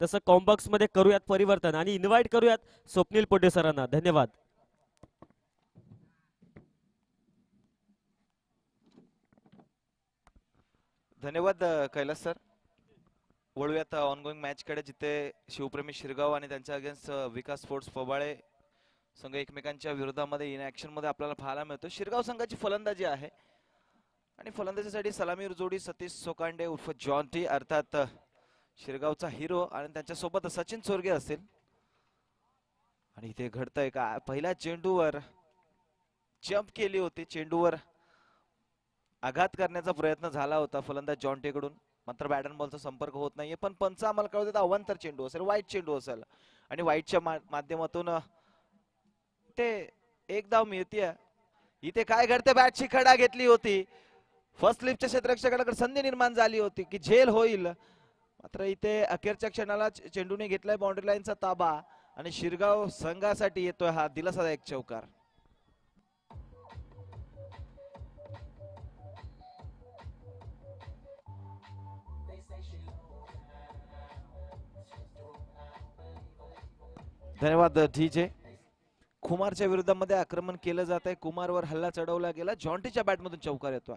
तसं कॉम्बॉक्स मध्ये करूयात परिवर्तन आणि इन्व्हाइट करूयात स्वप्नील पोटे सरांना. धन्यवाद. धन्यवाद कैलास सर. वळूयात ऑनगोईंग मॅच कडे, जिथे शिवप्रेमी शिरगाव आणि त्यांच्या अगेन्स्ट विकास स्पोर्ट्स पबाळे संघ एकमेकांच्या विरोधामध्ये इन ऍक्शन मध्ये आपल्याला पाहायला मिळतो. शिरगाव संघाची फलंदाजी आहे आणि फलंदाजीसाठी सलामी जोडी सतीश सोकांडे उर्फ जॉन्टी, अर्थात शिरगावचा हिरो, आणि त्यांच्यासोबत सचिन चोरगे असतील. आणि इथे घडतंय का, पहिल्या चेंडूवर जंप केली होती, चेंडूवर आघात करण्याचा प्रयत्न झाला होता फलंदाज जॉन्टीकडून, मात्र बॅट अँड बॉलचा संपर्क होत नाहीये. पण पंच आम्हाला कळवतात अवांतर चेंडू असेल, वाईट चेंडू असेल, आणि वाईटच्या माध्यमातून ते एक धाव मिळते. इथे काय घडते, बॅटची खडा घेतली होती, फर्स्ट स्लिपच्या क्षेत्ररक्षकाकडे संधी निर्माण झाली होती की झेल होईल, मात्र इथे अखेरच्या क्षणाला चेंडूने घेतलाय बाउंड्री लाईनचा ताबा आणि शिरगाव संघासाठी येतोय हा दिलासादायक चौकार. धन्यवाद डीजे. कुमारच्या विरोधामध्ये आक्रमण केलं जात आहे, कुमारवर हल्ला चढवला गेला, जॉन्टीच्या बॅटमधून चौकार येतोय.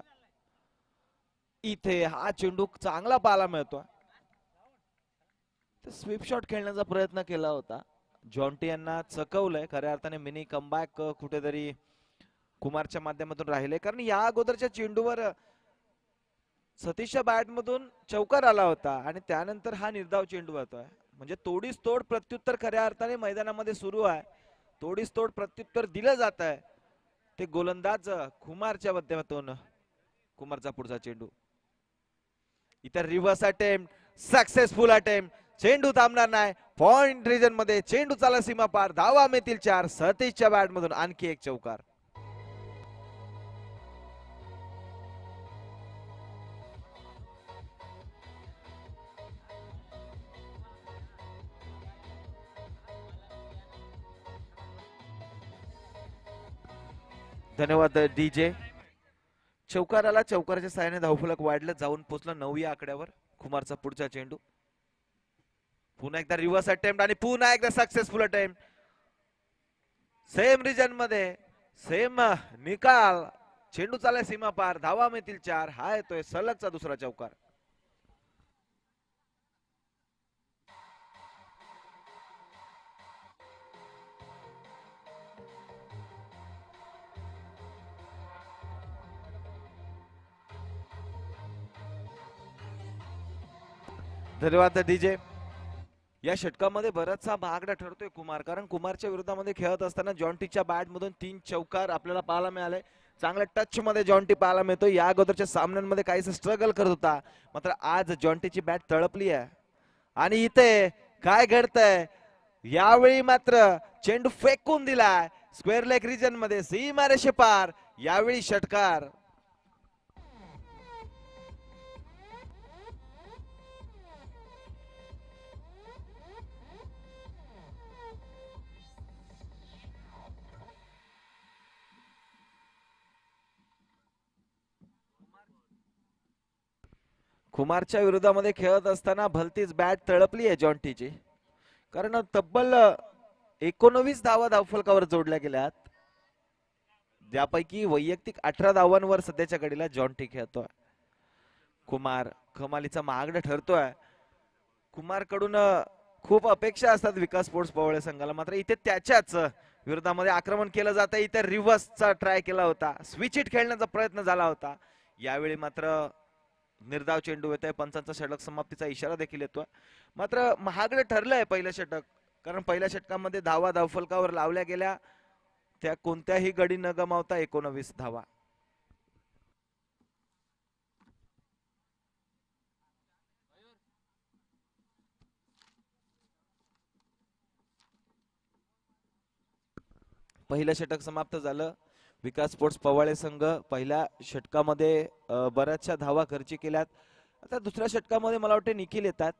इथे हा चेंडू चांगला पाहायला मिळतोय. स्वीप शॉट खेळण्याचा प्रयत्न केला होता, जॉन्टी यांना चकवलंय. खऱ्या अर्थाने मिनी कमबॅक कुठेतरी कुमारच्या माध्यमातून राहिले, कारण या अगोदरच्या चेंडूवर सतीशच्या बॅटमधून चौकार आला होता आणि त्यानंतर हा निर्धाव चेंडू होतोय. म्हणजे तोडीस तोड प्रत्युत्तर खऱ्या अर्थाने मैदानामध्ये सुरू आहे, तोडीस तोड प्रत्युत्तर दिलं जात आहे. ते गोलंदाज कुमारच्या माध्यमातून, कुमारचा पुढचा चेंडू, इतर रिव्हर्स अटेम्प्ट, सक्सेसफुल अटेम्प्ट, चेंडू थांबणार नाही. पॉइंट रिजन मध्ये चेंडू चाला सीमा पार, धावा मिळतील 4. सतीशच्या बॅट मधून आणखी एक चौकार. धन्यवाद डीजे. चौकाराला चौकाराच्या साहाय्याने धावफलक वाढलं, जाऊन पोहोचलं 9 या आकड्यावर. कुमारचा पुढचा चेंडू, पुन्हा एकदा रिव्हर्स अटेम्प्ट आणि पुन्हा एकदा सक्सेसफुल अटेम्प्ट. सेम रिजन मध्ये सेम निकाल, चेंडू चालला सीमा पार, धावा मिळतील 4. हा येतोय सलगचा दुसरा चौकार. धन्यवाद डीजे. या षटकामध्ये बराचसा महागडा ठरतोय कुमार, कारण कुमारच्या विरोधामध्ये खेळत असताना जॉन्टीच्या बॅट मधून 3 चौकार आपल्याला पाहायला मिळाले. चांगल्या टच मध्ये जॉन्टी पाहायला मिळतो. या अगोदरच्या सामन्यांमध्ये काहीच स्ट्रगल करत होता, मात्र आज जॉन्टीची बॅट तळपली आहे. आणि इथे काय घडतंय, यावेळी मात्र चेंडू फेकून दिलाय स्क्वेअर लेग रिजन मध्ये, सीमारेषे पार. यावेळी षटकार. कुमारच्या विरोधामध्ये खेळत असताना भलतीच बॅट तळपली आहे जॉन्टीची, कारण तब्बल 19 धावा धावफलकावर जोडल्या गेल्यात, ज्यापैकी वैयक्तिक 18 धावांवर सध्याच्या घडीला जॉन्टी खेळतोय. कुमार कमालीचा महागडा ठरतोय. कुमार कडून खूप अपेक्षा असतात विकास स्पोर्ट्स पवळे संघाला, मात्र इथे त्याच्याच विरोधामध्ये आक्रमण केलं जातं. इथे रिव्हर्सचा ट्राय केला होता, स्विच हिट खेळण्याचा प्रयत्न झाला होता. यावेळी मात्र निर्धाव चेंडू येतोय, पंचांचा षटक समाप्तीचा इशारा देखील येतोय. मात्र महागडं ठरलंय पहिलं षटक, कारण पहिल्या षटकामध्ये धावा धावफलकावर लावल्या गेल्या, त्या कोणत्याही गडी न गमावता 19 धावा. पहिलं षटक समाप्त झालं. विकास स्पोर्ट्स पवाळे संघ पहिल्या षटकामध्ये बऱ्याचशा धावा खर्ची केल्यात. आता दुसऱ्या षटकामध्ये मला वाटते निखिल येतात.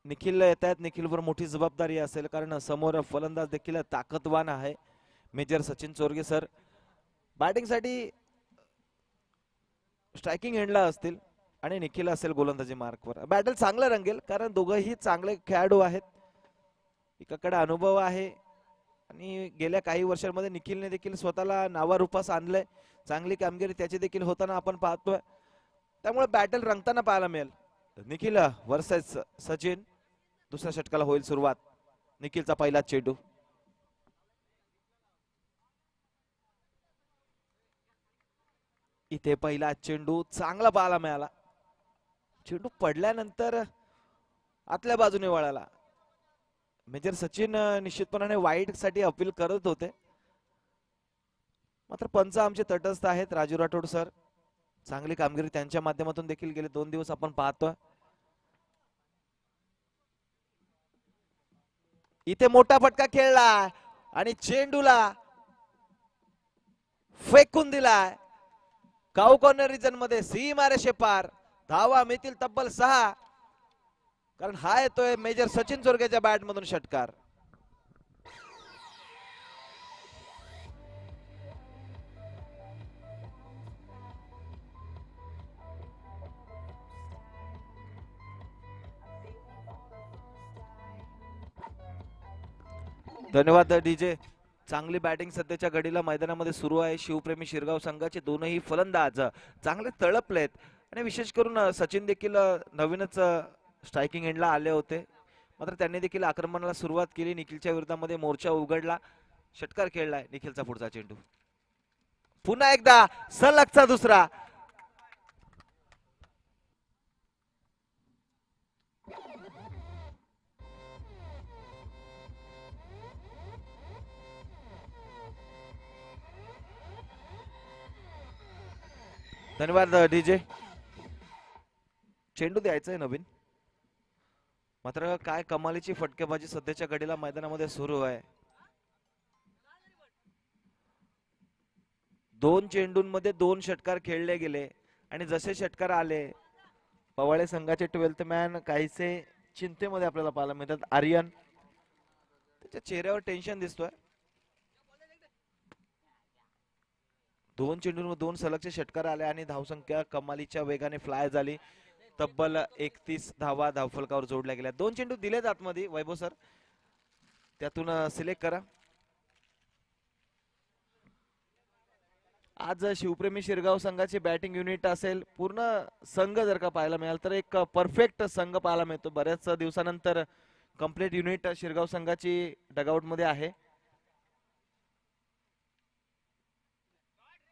निखिल येत आहेत, निखिलवर मोठी जबाबदारी असेल, कारण समोर फलंदाज देखील ताकदवान आहे, मेजर सचिन चोरगे सर. बॅटिंगसाठी स्ट्रायकिंग एंडला असतील आणि निखिल असेल गोलंदाजी मार्कवर. बॅटल चांगलं रंगेल कारण दोघंही चांगले खेळाडू आहेत. एकाकडे अनुभव आहे आणि गेल्या काही वर्षांमध्ये निखिलने देखील स्वतःला नावारूपास आणलंय. चांगली कामगिरी त्याची देखील होताना आपण पाहतोय. त्यामुळे बॅटल रंगताना पाहायला मिळेल. निखिल वर्सेस सचिन. दुसऱ्या षटकाला होईल सुरुवात. निखिलचा पहिला चेंडू. इथे पहिला चेंडू चांगला पाहायला मिळाला. चेंडू पडल्यानंतर आतल्या बाजूने वळाला. मेजर सचिन निश्चितपणाने वाईट साठी अपील करत होते, मात्र पंच आमचे तटस्थ आहेत. राजू राठोड सर, चांगली कामगिरी त्यांच्या माध्यमातून देखील गेले 2 दिवस आपण पाहतोय. इथे मोठा फटका खेळला आणि चेंडूला फेकून दिलाय. काऊ कॉर्नर रिजन मध्ये सीमारेषे पार. धावा मिळतील तब्बल 6, कारण हा येतोय मेजर सचिन चोरगेच्या बॅट मधून षटकार. धन्यवाद डीजे. चांगली बॅटिंग सध्याच्या घडीला मैदानामध्ये सुरू आहे. शिवप्रेमी शिरगाव संघाचे दोनही फलंदाज चांगले तळपलेत आणि विशेष करून सचिन देखील नवीनच स्ट्रायकिंग एंडला आले होते, मात्र त्यांनी देखील आक्रमणाला सुरुवात केली. निखिलच्या विरोधामध्ये मोर्चा उघडला. षटकार खेळलाय. निखिलचा पुढचा चेंडू. पुन्हा एकदा सलगचा दुसरा. धन्यवाद डीजे. चेंडू द्यायचंय नवीन, मात्र काय कमालीची फटकेबाजी सध्याच्या घडीला मैदानामध्ये सुरू आहे. 2 चेंडूंमध्ये 2 षटकार खेळले गेले आणि जसे षटकार आले पवाळे संघाचे 12th मॅन काहीसे चिंतेमध्ये आपल्याला पाहायला मिळतात. आर्यन, त्याच्या चेहऱ्यावर टेन्शन दिसतोय. 2 चेंडूंवर 2 सलगचे षटकार आले आणि धावसंख्या कमालीच्या वेगाने फ्लाय झाली. तब्बल 31 धावा धावफलकावर जोडल्या गेल्या. 2 चेंडू दिलेत आतमध्ये. वैभव सर, त्यातून सिलेक्ट करा. आज शिवप्रेमी शिरगाव संघाची बॅटिंग युनिट असेल. पूर्ण संघ जर का पाहायला मिळाल तर एक परफेक्ट संघ पाहायला मिळतो. बऱ्याच दिवसानंतर कंप्लीट युनिट शिरगाव संघाची डगआउट मध्ये आहे.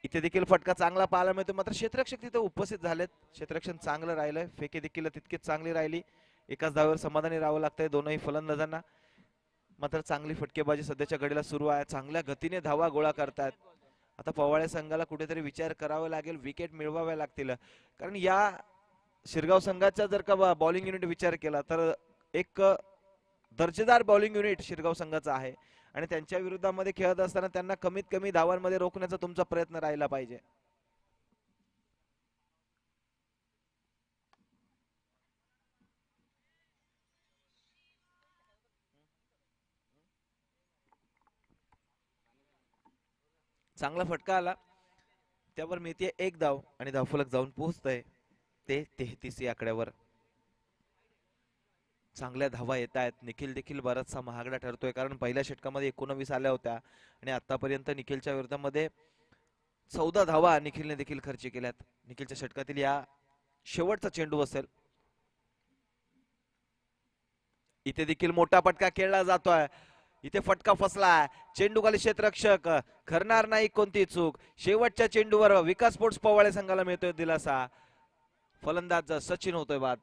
इथे देखील फटका चांगला पाहायला मिळतो, मात्र क्षेत्ररक्षक तिथे उपस्थित झालेत. क्षेत्ररक्षण चांगलं राहिलंय. फेके देखील तितकीच चांगली राहिली. एकाच धावेवर समाधानी राहावं लागतंय दोनही फलंदाजांना. मात्र चांगली फटकेबाजी सध्याच्या घडीला सुरू आहे. चांगल्या गतीने धावा गोळा करतात. आता पवाळे संघाला कुठेतरी विचार करावा लागेल. विकेट मिळवाव्या लागतील, कारण या शिरगाव संघाचा जर का बॉलिंग युनिट विचार केला तर एक दर्जेदार बॉलिंग युनिट शिरगाव संघाचा आहे आणि त्यांच्या विरोधामध्ये खेळत असताना त्यांना कमीत कमी धावांमध्ये रोखण्याचा तुमचा प्रयत्न राहिला पाहिजे. चांगला फटका आला, त्यावर मिळते 1 धाव आणि धावफलक जाऊन पोहोचतंय ते 33 या आकड्यावर. चांगल्या धावा येत आहेत. निखिल देखील बराचसा महागडा ठरतोय, कारण पहिल्या षटकामध्ये 19 आल्या होत्या आणि आतापर्यंत निखिलच्या विरोधामध्ये 14 धावा निखिलने देखील खर्च केल्यात. निखिलच्या षटकातील या शेवटचा चेंडू असेल. इथे देखील मोठा फटका खेळला जातोय. इथे फटका फसलाय. चेंडू खाली क्षेत्ररक्षक करणार नाही कोणती चूक. शेवटच्या चेंडूवर विकास स्पोर्ट्स पवाळे संघाला मिळतोय दिलासा. फलंदाज सचिन होतोय बाद.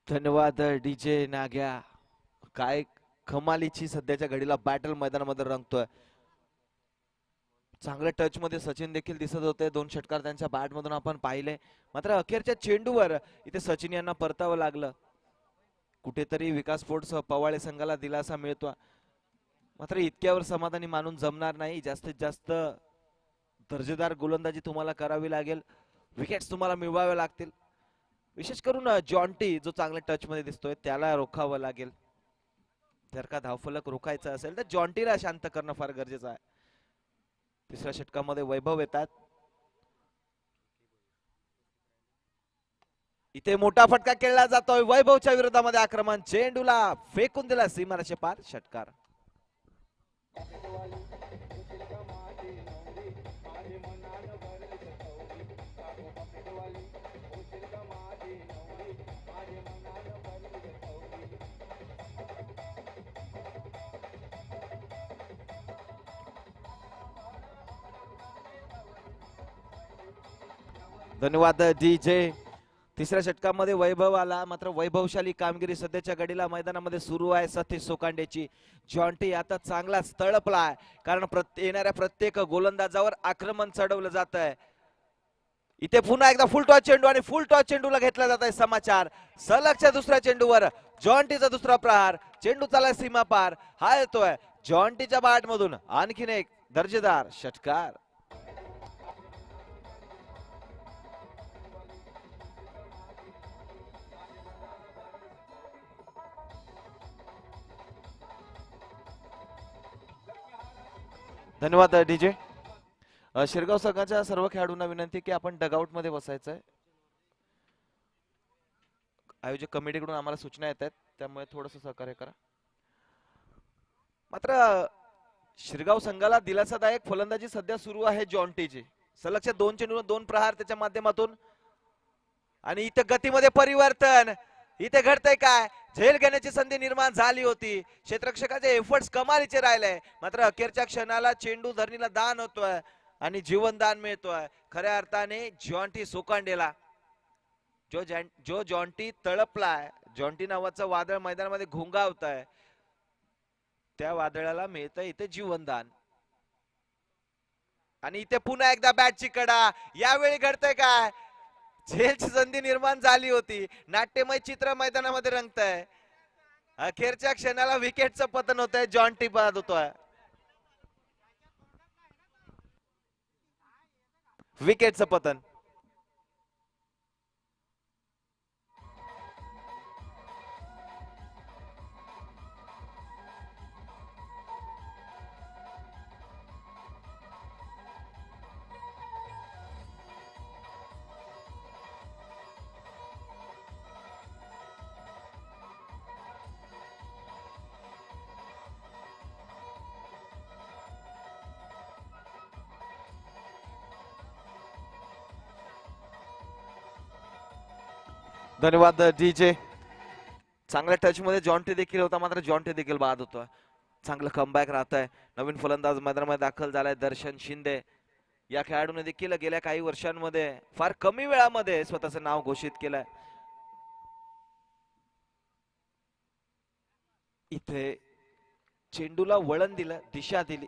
धन्यवाद डीजे नाग्या. काय कमालीची सध्याच्या घडीला बॅटल मैदानामध्ये रंगतोय. चांगल्या टच मध्ये सचिन देखील दिसत होते. 2 षटकार त्यांच्या बॅट मधून आपण पाहिले. मात्र अखेरच्या चेंडूवर इथे सचिन यांना परतावं लागलं. कुठेतरी विकास स्पोर्ट्स पवाळे संघाला दिलासा मिळतो. मात्र इतक्यावर समाधानी मानून जमणार नाही. जास्तीत जास्त दर्जेदार गोलंदाजी तुम्हाला करावी लागेल. विकेट्स तुम्हाला मिळवावे लागतील. विशेष करून जॉन्टी जो चांगल्या टच मध्ये दिसतोय त्याला रोखावं लागेल. जर का धावफलक रोखायचा असेल तर जॉन्टीला शांत करणं फार गरजेचं आहे. तिसऱ्या षटकामध्ये वैभव येतात. इथे मोठा फटका खेळला जातोय. वैभवच्या विरोधामध्ये आक्रमण. चेंडूला फेकून दिला सीमारेषे पार. षटकार. धन्यवाद डीजे. तिसऱ्या षटकामध्ये वैभव आला. मात्र वैभवशाली कामगिरी सध्याच्या घडीला मैदानामध्ये सुरू आहे सतीश सोकांडेची. जॉन्टी आता चांगलाच तळपलाय कारण येणाऱ्या प्रत्येक गोलंदाजावर आक्रमण चढवलं जात आहे. इथे पुन्हा एकदा फुल टॉस चेंडू आणि फुल टॉस चेंडूला घेतला जात आहे समाचार. सलगच्या दुसऱ्या चेंडूवर जॉन्टीचा दुसरा प्रहार. चेंडू चालाय सीमा पार. हा येतोय जॉन्टीच्या बॅट मधून आणखीन एक दर्जेदार षटकार. धन्यवाद डीजे. शिरगाव संघाच्या सर्व खेळाडूंना विनंती की आपण डगआउट मध्ये बसायचंय. आयोजक कमिटीकडून आम्हाला सूचना येत आहेत त्यामुळे थोडस सहकार्य करा. मात्र शिरगाव संघाला दिलासादायक फलंदाजी सध्या सुरू आहे जॉन्टीची. सलगच्या 2 चेंडूवर 2 प्रहार त्याच्या माध्यमातून. आणि इथे गतीमध्ये परिवर्तन. इथे घडतंय काय. झेल घेण्याची संधी निर्माण झाली होती. क्षेत्ररक्षकाचे एफर्ट्स कमालीचे राहिले. मात्र अखेरच्या क्षणाला चेंडू धरणीला दान होतोय आणि जीवनदान मिळतोय खऱ्या अर्थाने जॉन्टी सोकांडेला. जो जॉन्टी तळपलाय. जॉन्टी नावाचं वादळ मैदानामध्ये घोंगावत आहे. त्या वादळाला मिळतंय इथे जीवनदान. आणि इथे पुन्हा एकदा बॅटची कडा. यावेळी घडतंय काय. झेलची संधी निर्माण झाली होती. नाट्यमय चित्र मैदानामध्ये रंगतंय. अखेरच्या क्षणाला विकेटचं पतन होतंय. जॉन्टी बाद होतोय. विकेटचं पतन. धन्यवाद डीजे. चांगल्या टच मध्ये जॉन्टी देखील होता मात्र जॉन्टी देखील बाद होतोय. चांगलं कमबॅक राहत आहे. नवीन फलंदाज मैदानामध्ये दाखल झालाय दर्शन शिंदे. या खेळाडूने देखील गेल्या काही वर्षांमध्ये फार कमी वेळामध्ये स्वतःचं नाव घोषित केलंय. इथे चेंडूला वळण दिलं. दिशा दिली.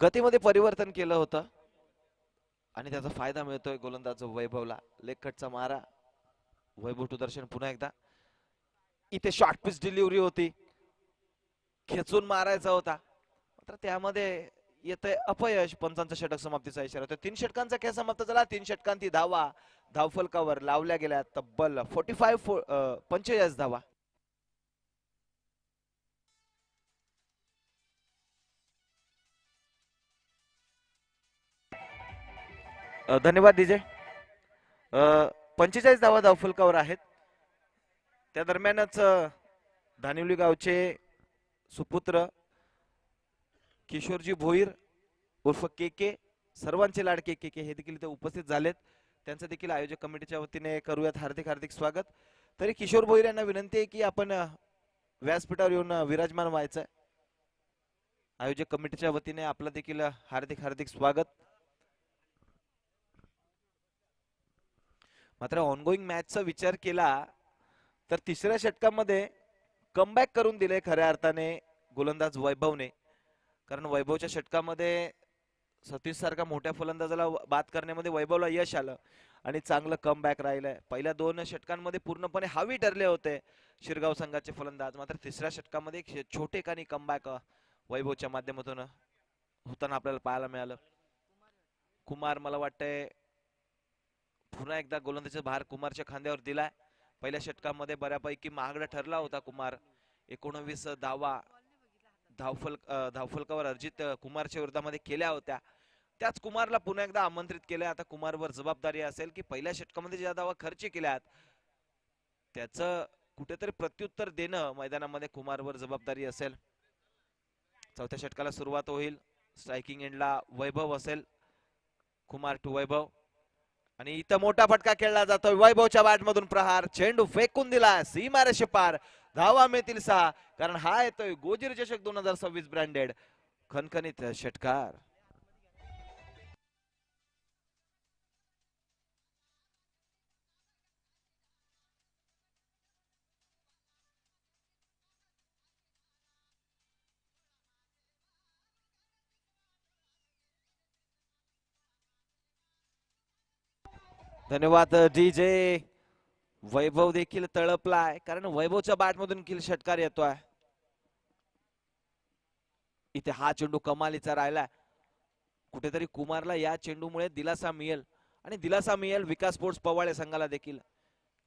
गतीमध्ये परिवर्तन केलं होतं आणि त्याचा फायदा मिळतोय गोलंदाज वैभवला. लेग कटचा मारा. वैभव टू दर्शन पुन्हा एकदा. इथे शॉर्ट पिच डिलिव्हरी होती. खेचून मारायचा होता मात्र त्यामध्ये येतंय अपयश. पंचांचा षटक समाप्तीचा इशारा होता. 3 षटकांचा खेळ समाप्त झाला. 3 षटकांती धावा धावफलकावर लावल्या गेल्या. तब्बल 45 धावा. धन्यवाद डीजे. 45 धावा धावफलकावर आहेत. त्या दरम्यानच धानिवली गावचे सुपुत्र किशोरजी भोईर उर्फ के सर्वांचे लाडके के हे देखील इथे उपस्थित झालेत. त्यांचं देखील आयोजक कमिटीच्या वतीने करूयात हार्दिक हार्दिक स्वागत. तरी किशोर भोईर यांना विनंती आहे की आपण व्यासपीठावर येऊन विराजमान व्हायचं. आयोजक कमिटीच्या वतीने आपलं देखील हार्दिक हार्दिक स्वागत. मात्र ऑनगोईंग मॅचचा विचार केला तर तिसऱ्या षटकामध्ये कमबॅक करून दिले खऱ्या अर्थाने गोलंदाज वैभवने. कारण वैभवच्या षटकामध्ये सतीश सारखा मोठ्या फलंदाजाला बाद करण्यामध्ये वैभवला यश आलं आणि चांगलं कमबॅक राहिलंय. पहिल्या 2 षटकांमध्ये पूर्णपणे हावी ठरले होते शिरगाव संघाचे फलंदाज. मात्र तिसऱ्या षटकामध्ये एक छोटे कानी कमबॅक वैभवच्या माध्यमातून होताना आपल्याला पाहायला मिळालं. कुमार मला वाटतंय पुन्हा एकदा गोलंदाजीचा भार कुमारच्या खांद्यावर दिलाय. पहिल्या षटकामध्ये बऱ्यापैकी महागडा ठरला होता कुमार. 19 धावा धावफलकावर अर्जित कुमारच्या विरोधामध्ये केल्या होत्या. त्याच कुमारला पुन्हा एकदा आमंत्रित केलंय. आता कुमारवर जबाबदारी असेल की पहिल्या षटकामध्ये ज्या धावा खर्च केल्यात त्याचं कुठेतरी प्रत्युत्तर देणं मैदानामध्ये कुमारवर जबाबदारी असेल. चौथ्या षटकाला सुरुवात होईल. स्ट्रायकिंग एंडला वैभव असेल. कुमार टू वैभव आणि इथं मोठा फटका खेळला जातोय. वैभवच्या बॅट मधून प्रहार, चेंडू फेकून दिला सीमारेषे पार. धावा मिळतील 6 कारण हा येतोय गोजीर चषक 2026 ब्रँडेड खणखणीत षटकार. धन्यवाद डीजे. वैभव देखील तळपलाय कारण वैभवच्या बॅट मधून किल षटकार येतोय. इथे हा चेंडू कमालीचा राहिलाय. कुठेतरी कुमारला या चेंडूमुळे दिलासा मिळेल आणि दिलासा मिळेल विकास स्पोर्ट्स पवाळे संघाला देखील.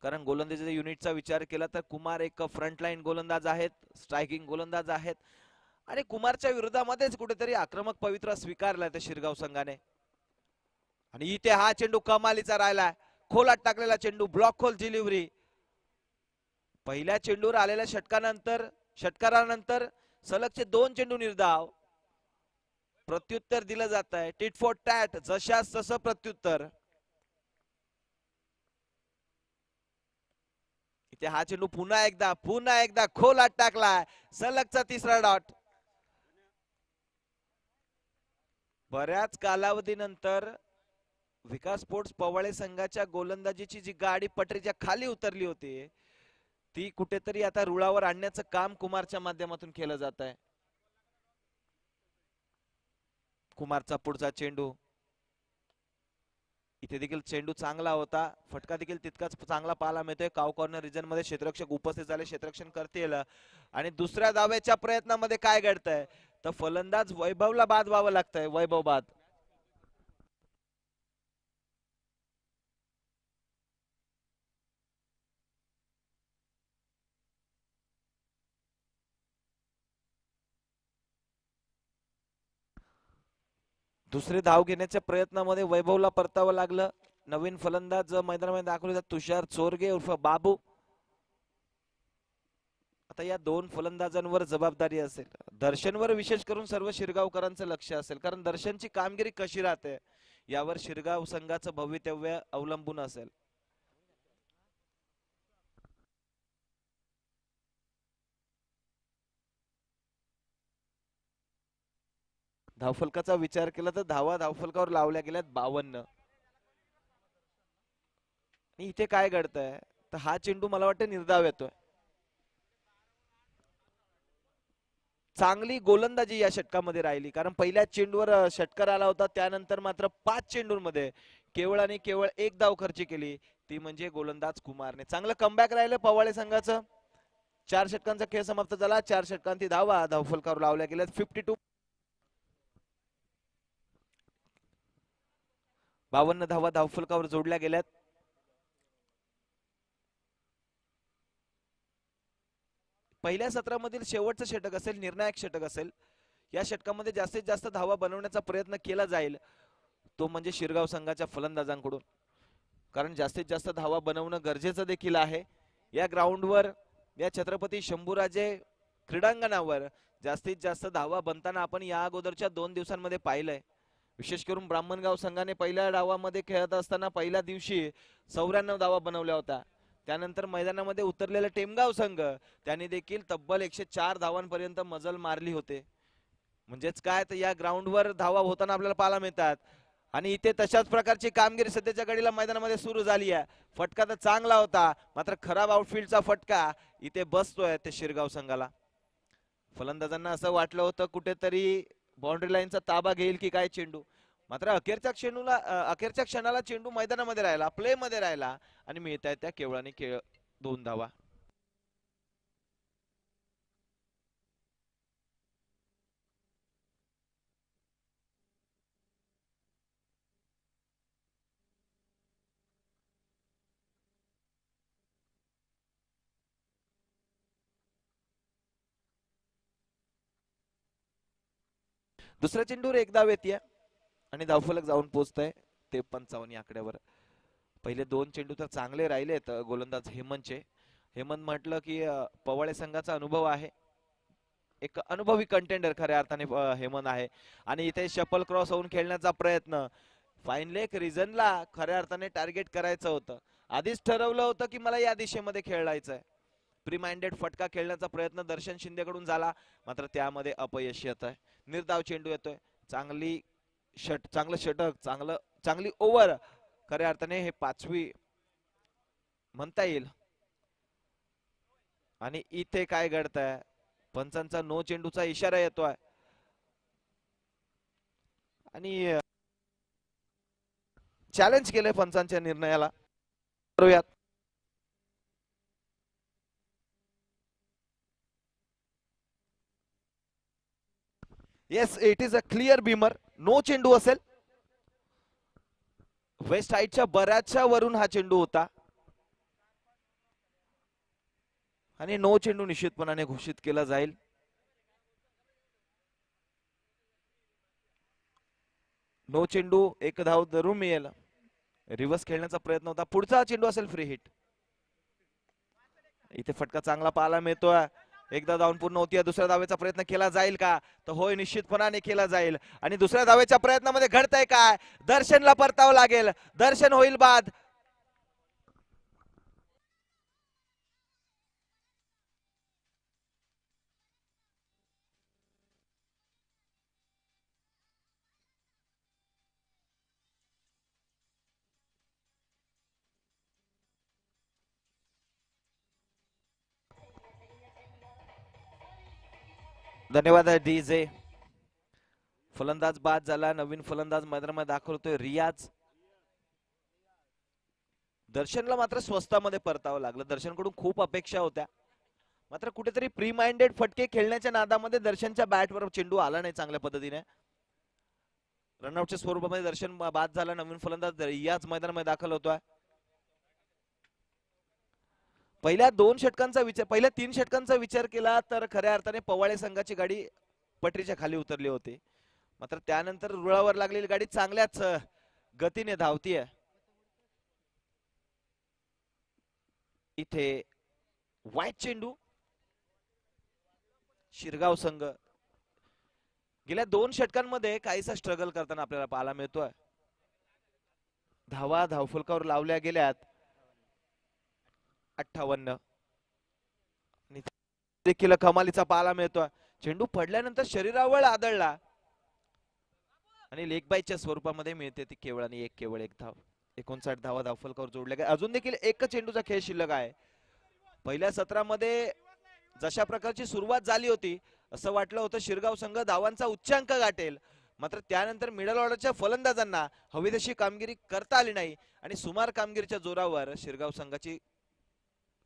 कारण गोलंदाजीच्या युनिटचा विचार केला तर कुमार एक फ्रंटलाईन गोलंदाज आहेत, स्ट्रायकिंग गोलंदाज आहेत आणि कुमारच्या विरोधामध्येच कुठेतरी आक्रमक पवित्रा स्वीकारलाय त्या शिरगाव संघाने. आणि इथे हा चेंडू कमालीचा राहिलाय. खोलात टाकलेला चेंडू, ब्लॉक खोल डिलिव्हरी. पहिल्या चेंडूवर आलेल्या षटकारानंतर सलगचे 2 चेंडू निर्धाव. प्रत्युत्तर दिलं जात आहे टिट फॉर टॅट, जशास तसं प्रत्युत्तर. इथे हा चेंडू पुन्हा एकदा खोलात टाकलाय. सलगचा 3रा डॉट. बऱ्याच कालावधीनंतर विकास स्पोर्ट्स पवाळे संघाच्या गोलंदाजीची जी गाडी पटरीच्या खाली उतरली होती ती कुठेतरी आता रुळावर आणण्याचं काम कुमारच्या माध्यमातून केलं जात आहे. कुमारचा पुढचा चेंडू. इथे देखील चेंडू चांगला होता. फटका देखील तितकाच चांगला पाहायला मिळतोय. काव कॉर्नर रिजन मध्ये क्षेत्ररक्षक उपस्थित झाले, क्षेत्ररक्षण करतील. आणि दुसऱ्या धावेच्या प्रयत्नामध्ये काय घडतंय तर फलंदाज वैभवला बाद व्हावं लागतंय. वैभव बाद. दुसरी धाव घेण्याच्या प्रयत्नामध्ये वैभवला परतावं लागलं. नवीन फलंदाज मैदानामध्ये दाखवले तुषार चोरगे उर्फ बाबू. आता या 2 फलंदाजांवर जबाबदारी असेल. दर्शनवर विशेष करून सर्व शिरगावकरांचं लक्ष असेल कारण दर्शनची कामगिरी कशी राहते यावर शिरगाव संघाचं भवितव्य अवलंबून असेल. धावफलकाचा विचार केला तर धावा धावफलकावर लावल्या गेल्यात 52. इथे काय घडतंय तर हा चेंडू मला वाटतं निर्धाव येतोय. चांगली गोलंदाजी या षटकामध्ये राहिली कारण पहिल्या चेंडूवर षटकार आला होता. त्यानंतर मात्र 5 चेंडूंमध्ये केवळ आणि केवळ 1 धाव खर्ची केली, ती म्हणजे गोलंदाज कुमारने. चांगलं कमबॅक राहिलं पवाळे संघाचं. 4 षटकांचा खेळ समाप्त झाला. 4 षटकांती धावा धावफलकावर लावल्या गेल्यात. 52 52 धावा धावफलकावर जोडल्या गेल्यात. पहिल्या सत्रामधील शेवटचं षटक असेल, निर्णायक षटक असेल. या षटकामध्ये जास्तीत जास्त धावा बनवण्याचा प्रयत्न केला जाईल तो म्हणजे शिरगाव संघाच्या फलंदाजांकडून. कारण जास्तीत जास्त धावा बनवणं गरजेचं देखील आहे. या ग्राउंडवर या छत्रपती शंभूराजे क्रीडांगणावर जास्तीत जास्त धावा बनताना आपण या अगोदरच्या 2 दिवसांमध्ये पाहिलंय. विशेष करून ब्राह्मणगाव संघाने पहिल्या डावामध्ये खेळत असताना पहिल्या दिवशी 94 धावा बनवल्या होत्या. त्यानंतर मैदानामध्ये उतरलेला टेमगाव संघ त्यांनी देखील तब्बल 104 धावांपर्यंत मजल मारली होते. म्हणजेच काय तर या ग्राउंडवर धावा होताना आपल्याला पाहायला मिळतात. आणि इथे तशाच प्रकारची कामगिरी सध्याच्या घडीला मैदानामध्ये सुरू झाली आहे. फटका तर चांगला होता, मात्र खराब आउटफील्डचा फटका इथे बसतोय ते शिरगाव संघाला. फलंदाजांना असं वाटलं होतं कुठेतरी बाउंड्री लाईनचा ताबा घेईल की काय चेंडू, मात्र अखेरच्या क्षणाला चेंडू मैदानामध्ये राहिला, प्ले मध्ये राहिला आणि मिळत आहे त्या केवळाने 2 धावा. दुसऱ्या चेंडूवर एक धाव येते आणि धावफलक जाऊन पोहोचतंय ते 55 आकड्यावर. पहिले 2 चेंडू तर चांगले राहिलेत गोलंदाज हेमंतचे. हेमंत म्हटलं की पवाळे संघाचा अनुभव आहे, एक अनुभवी कंटेंडर खऱ्या अर्थाने हेमंत आहे. आणि इथे शपल क्रॉस होऊन खेळण्याचा प्रयत्न, फाईन लेग रिजनला खऱ्या अर्थाने टार्गेट करायचं होतं. आधीच ठरवलं होतं की मला या दिशेमध्ये खेळायचंय. प्री माइंडेड फटका खेळण्याचा प्रयत्न दर्शन शिंदेकडून झाला, मात्र त्यामध्ये अपयश येत आहे. निर्धाव चेंडू येतोय. चांगलं षटक, चांगली ओव्हर, खऱ्या अर्थाने हे 5वी म्हणता येईल. आणि इथे काय घडतंय, पंचांचा नो चेंडूचा इशारा येतोय आणि चॅलेंज केलंय पंचांच्या निर्णयाला. करूयात. Yes, it is a clear beamer. No चेंडू असेल. वेस्ट हाईटच्या बऱ्याचशा वरून हा चेंडू होता आणि नो चेंडू निश्चितपणाने घोषित केला जाईल. नो चेंडू, एक धाव धरून मिळेल. रिव्हर्स खेळण्याचा प्रयत्न होता, पुढचा चेंडू असेल फ्री हिट. इथे फटका चांगला पाहायला मिळतोय. एकदा धावून पूर्ण होतीये. दुसऱ्या धावेचा प्रयत्न केला जाईल का, तर होय, निश्चितपणाने केला जाईल. आणि दुसऱ्या धावेच्या प्रयत्नामध्ये घडतंय काय, दर्शनला परतावं लागेल. दर्शन होईल बाद. धन्यवाद डीजे. फलंदाज बाद झाला. नवीन फलंदाज मैदानामध्ये दाखल होतोय रियाज. दर्शनला मात्र स्वस्तामध्ये परतावं लागलं. दर्शनकडून खूप अपेक्षा होत्या, मात्र कुठेतरी प्री माइंडेड फटके खेळण्याच्या नादामध्ये दर्शनच्या बॅटवर चेंडू आला नाही चांगल्या पद्धतीने. रनआउटच्या स्वरूपामध्ये दर्शन बाद झाला. नवीन फलंदाज रियाज मैदानामध्ये दाखल होतोय. पहिल्या 3 षटकांचा विचार केला तर खऱ्या अर्थाने पवाळे संघाची गाडी पटरीच्या खाली उतरली होती, मात्र त्यानंतर रुळावर लागलेली गाडी चांगल्याच गतीने धावतीये. इथे वाईट चेंडू. शिरगाव संघ गेल्या 2 षटकांमध्ये काहीसा स्ट्रगल करताना आपल्याला पाहायला मिळतोय. धावा धावफलकावर लावल्या गेल्यात 58. देखील कमालीचा पाहायला मिळतोय. चेंडू पडल्यानंतर शरीरावर आदळला आणि लेग बायच्या स्वरूपामध्ये मिळते ती केवळ एक धाव. 59 धावा धावफलकावर जोडल्या गेल्या. अजून देखील एक चेंडूचा खेळ शिल्लक आहे. पहिल्या सत्रामध्ये जशा प्रकारची सुरुवात झाली होती, असं वाटलं होतं शिरगाव संघ धावांचा उच्चांक गाठेल, मात्र त्यानंतर मिडल ऑर्डरच्या फलंदाजांना हवी तशी कामगिरी करता आली नाही आणि सुमार कामगिरीच्या जोरावर शिरगाव संघाची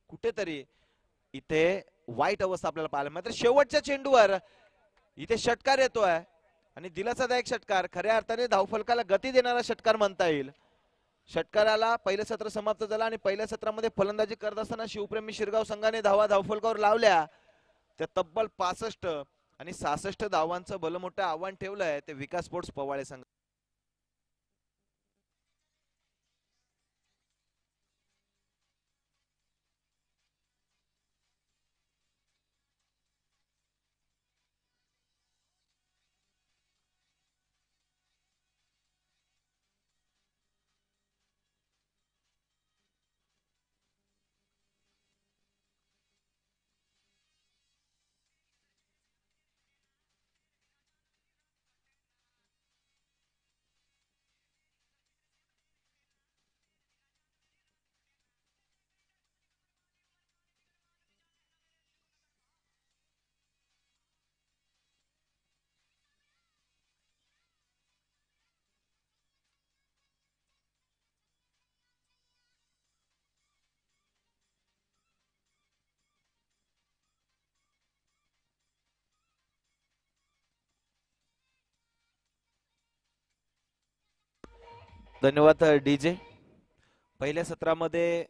कुठेतरी इथे वाईट अवस्था आपल्याला पाहायला. मात्र शेवटच्या चेंडूवर इथे षटकार येतोय आणि दिलासादायक षटकार, खऱ्या अर्थाने धावफलकाला गती देणारा षटकार म्हणता येईल. षटकाराला पहिलं सत्र समाप्त झालं आणि पहिल्या सत्रामध्ये फलंदाजी करत असताना शिवप्रेमी शिरगाव संघाने धावा धावफलकावर लावल्या त्या तब्बल 65 आणि 66 धावांचं भलं मोठं आव्हान ठेवलंय ते विकास स्पोर्ट्स पवाळे संघ. धन्यवाद डीजे. पहिल्या सत्रामध्ये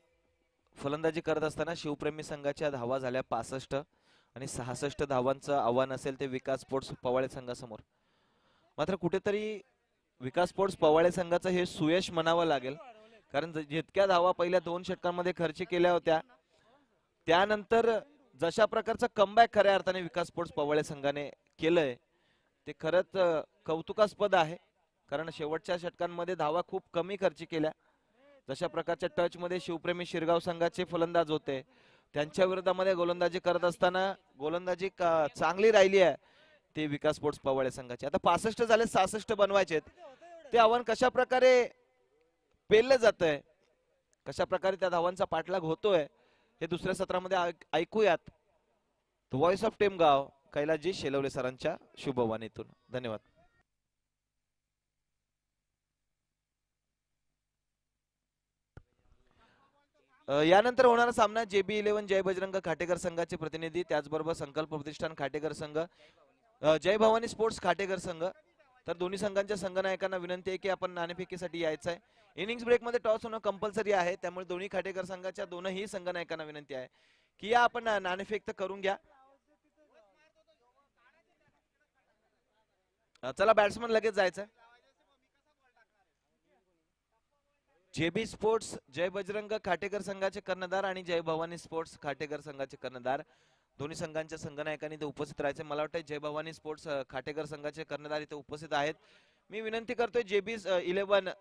फलंदाजी करत असताना शिवप्रेमी संघाच्या धावा झाल्या 65 आणि 66 धावांचं आव्हान असेल ते विकास स्पोर्ट्स पवाळे संघासमोर. मात्र कुठेतरी विकास स्पोर्ट्स पवाळे संघाचं हे सुयश म्हणावं लागेल, कारण जितक्या धावा पहिल्या 2 षटकांमध्ये खर्च केल्या होत्या त्यानंतर जशा प्रकारचा कमबॅक खऱ्या अर्थाने विकास स्पोर्ट्स पवाळे संघाने केलंय ते खरंच कौतुकास्पद आहे. कारण शेवटच्या षटकांमध्ये धावा खूप कमी खर्च केल्या. जशा प्रकारच्या टच मध्ये शिवप्रेमी शिरगाव संघाचे फलंदाज होते त्यांच्या विरोधामध्ये गोलंदाजी करत असताना गोलंदाजी चांगली राहिली आहे ते विकास स्पोर्ट्स पवाळे संघाचे. आता 65 झाले, 66 बनवायचे. ते आव्हान कशा प्रकारे पेललं जात आहे, कशा प्रकारे त्या धावांचा पाठलाग होतोय हे दुसऱ्या सत्रामध्ये ऐकूयात. व्हॉइस ऑफ टेमगाव कैलासजी शेलवले सरांच्या शुभवाणीतून. धन्यवाद. यानंतर होणारा सामना JB11 जय बजरंग खाटेकर संघाचे प्रतिनिधी, त्याचबरोबर संकल्प प्रतिष्ठान खाटेकर संघ, जय भवानी स्पोर्ट्स खाटेकर संघ. तर दोन्ही संघांच्या संघनायकांना विनंती आहे की आपण नाणेफेकीसाठी यायचं आहे. इनिंग्स ब्रेक मध्ये टॉस होणं कंपल्सरी आहे, त्यामुळे दोन्ही खाटेकर संघाच्या दोनही संघनायकांना विनंती आहे की या आपण नाणेफेक तर करून घ्या. चला बॅट्समन लगेच जायचंय. JB स्पोर्ट्स जय बजरंग खाटेकर संघाचे कर्णधार आणि जय भवानी स्पोर्ट्स खाटेकर संघाचे कर्णधार दोन्ही संघांच्या संघनायकांनी इथे उपस्थित राहायचे. मला वाटतं जय भवानी स्पोर्ट्स खाटेकर संघाचे कर्णधार इथे उपस्थित आहेत. मी विनंती करतोय JB11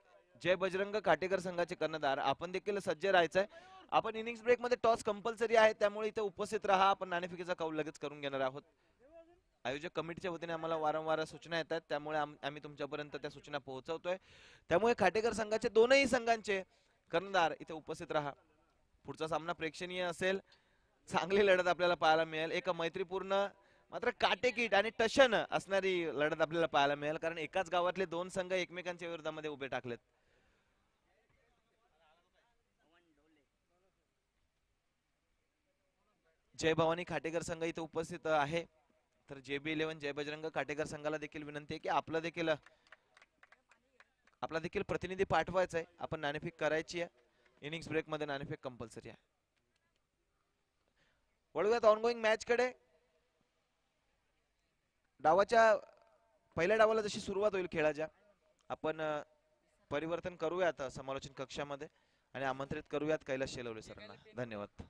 जय बजरंग खाटेकर संघाचे कर्णधार आपण देखील सज्ज राहायचंय. आपण इनिंग्स ब्रेक मध्ये टॉस कंपल्सरी आहे, त्यामुळे इथे उपस्थित राहा. आपण नाणेफेकीचा कौल लगेच करून घेणार आहोत. आयोजक कमिटीच्या वतीने आम्हाला वारंवार सूचना येतात, त्यामुळे आम्ही तुमच्यापर्यंत त्या सूचना पोहोचवतोय. त्यामुळे खाटेकर संघाचे दोनही संघांचे कर्णधार इथे उपस्थित राहा. पुढचा सामना प्रेक्षणीय असेल, चांगली लढत आपल्याला पाहायला मिळेल. एक मैत्रीपूर्ण मात्र काटेकीट आणि टशन असणारी लढत आपल्याला पाहायला मिळेल, कारण एकाच गावातले दोन संघ एकमेकांच्या विरोधामध्ये उभे टाकलेत. जय भवानी खाटेकर संघ इथे उपस्थित आहे, तर JB11 जय बजरंग खाटेकर संघाला देखील विनंती आहे की आपला देखील प्रतिनिधी पाठवायचा आहे. आपण नाणेफेक करायची आहे. इनिंग्स ब्रेक मध्ये नाणेफेक कंपल्सरी आहे. वळूयात ऑनगोईंग मॅच कडे. पहिल्या डावाला जशी सुरुवात होईल खेळाच्या, आपण परिवर्तन करूयात समालोचन कक्षामध्ये आणि आमंत्रित करूयात कैलास शेलवले सरांना. धन्यवाद.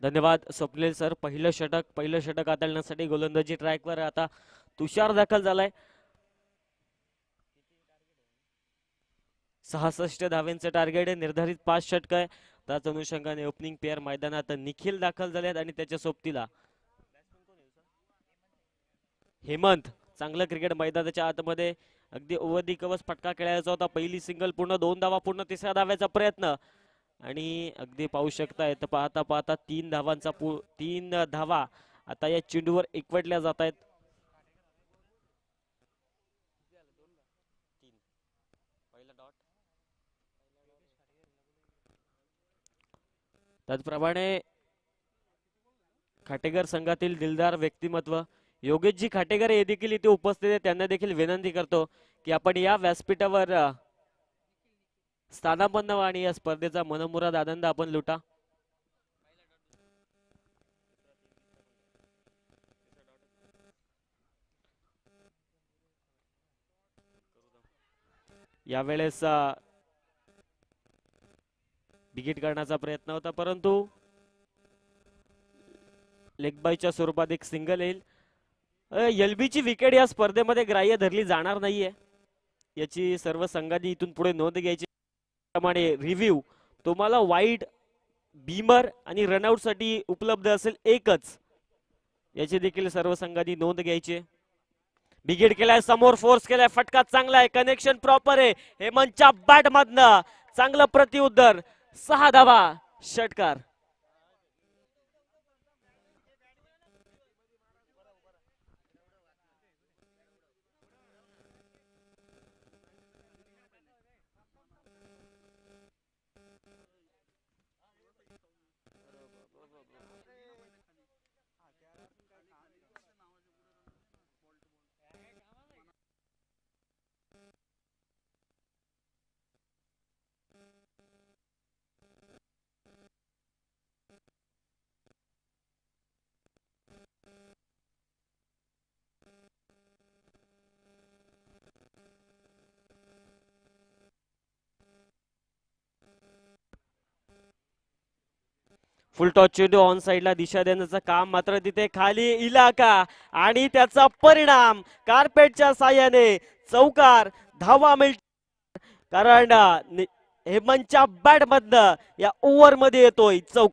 धन्यवाद स्वप्नील सर. पहिलं षटक हाताळण्यासाठी गोलंदाजी ट्रॅकवर आता तुषार दाखल झालाय. 66 धावेंचं टार्गेट आहे, निर्धारित 5 षटक आहे. त्याच अनुषंगाने ओपनिंग पेअर मैदानात निखिल दाखल झालेत आणि त्याच्या सोबतीला हेमंत. चांगलं क्रिकेट मैदानाच्या आतमध्ये अगदी ओव्हर दी कव्हर्स फटका खेळायचा होता. पहिली सिंगल पूर्ण, 2 धावा पूर्ण, तिसऱ्या धाव्याचा प्रयत्न आणि अगदी पाहू शकताय तर पाहता पाहता 3 धावा आता या चेंडूवर एकवटल्या जात आहेत. त्याचप्रमाणे खाटेकर संघातील दिलदार व्यक्तिमत्व योगेशजी खाटेकर हे देखील इथे उपस्थित आहेत. त्यांना देखील विनंती करतो की आपण या व्यासपीठावर स्थानापन्न व्हा आणि या स्पर्धेचा मनमुराद आनंद आपण लुटा. यावेळेस विकेट करण्याचा प्रयत्न होता, परंतु लेग बायच्या स्वरूपात एक सिंगल येईल. LB ची विकेट या स्पर्धेमध्ये ग्राह्य धरली जाणार नाहीये, याची सर्व संघांनी इथून पुढे नोंद घ्यायची. प्रमाणे रिव्ह्यू तुम्हाला वाईड, बीमर आणि रनआउट साठी उपलब्ध असेल एकच. याची देखील सर्व संघांनी नोंद घ्यायची. बिगिड केलाय, समोर फोर्स केलाय, फटका चांगला आहे, कनेक्शन प्रॉपर आहे. हेमंतच्या बॅट मधनं चांगलं प्रत्युत्तर, 6 धावा, षटकार. फुलटॉस चेंडू ऑन साइडला दिशा देण्याचं काम मात्र तिथे खाली इलाका आणि त्याचा परिणाम कार्पेटच्या साह्याने चौकार, धावा मिळत. कारण हेमंतच्या बॅट मधनं या ओव्हर मध्ये येतोय चौक.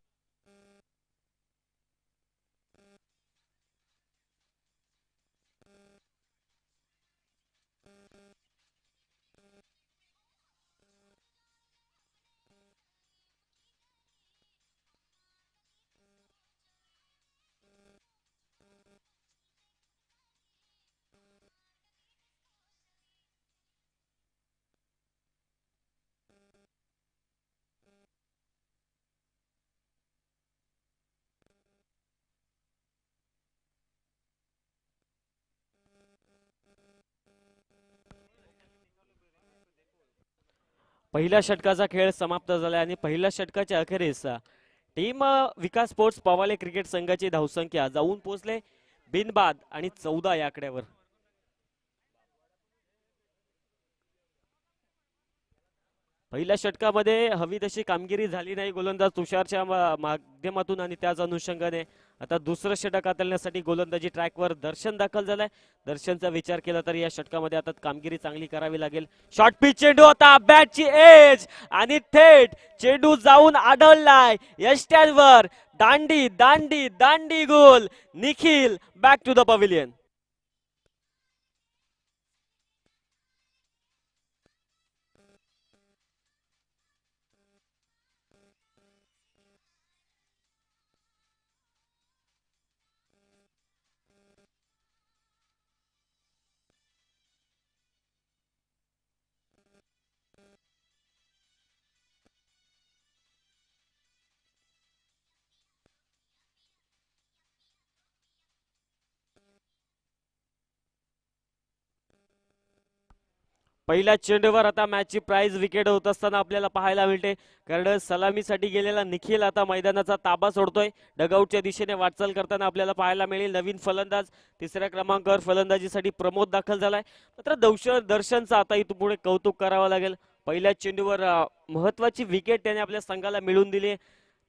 पहिल्या षटकाचा खेळ समाप्त झाला आणि पहिल्या षटकाच्या अखेरीस टीम विकास स्पोर्ट्स पवाले क्रिकेट संघाची धावसंख्या जाऊन पोहोचले बिनबाद आणि 14 या आकड्यावर. पहिल्या षटकामध्ये हवी तशी कामगिरी झाली नाही गोलंदाज तुषारच्या माध्यमातून आणि त्याच अनुषंगाने आता दुसरं षटक हाताळण्यासाठी गोलंदाजी ट्रॅकवर दर्शन दाखल झालाय. दर्शनचा विचार केला तर या षटकामध्ये आता कामगिरी चांगली करावी लागेल. शॉर्ट पिच चेंडू होता, बॅटची एज आणि थेट चेंडू जाऊन आढळलाय यष्ट्यांवर. दांडी दांडी दांडी गोल. Nikhil back to the pavilion. पहिल्या चेंडूवर आता मॅचची प्राइज विकेट होत असताना आपल्याला पाहायला मिळते. कारण सलामीसाठी गेलेला निखिल आता मैदानाचा ताबा सोडतोय. डगआउटच्या दिशेने वाटचाल करताना आपल्याला पाहायला मिळेल. नवीन फलंदाज तिसऱ्या क्रमांकावर फलंदाजीसाठी प्रमोद दाखल झालाय. मात्र दर्शनचा आता इथून पुढे कौतुक करावं लागेल. पहिल्या चेंडूवर महत्वाची विकेट त्याने आपल्या संघाला मिळवून दिली.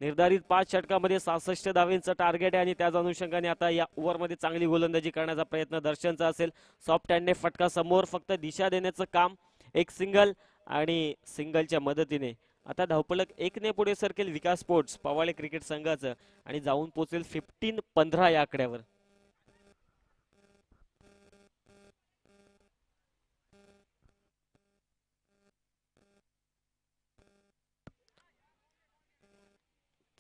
निर्धारित 5 षटकामध्ये 66 धावेंचं टार्गेट आहे आणि त्याच अनुषंगाने आता या ओव्हरमध्ये चांगली गोलंदाजी करण्याचा प्रयत्न दर्शनचा असेल. सॉफ्ट हँडने फटका समोर, फक्त दिशा देण्याचं काम. एक सिंगल आणि सिंगलच्या मदतीने आता धावपलक 1 ने पुढे सरकेल विकास स्पोर्ट्स पवाळे क्रिकेट संघाचं आणि जाऊन पोहोचेल 15-15 या आकड्यावर.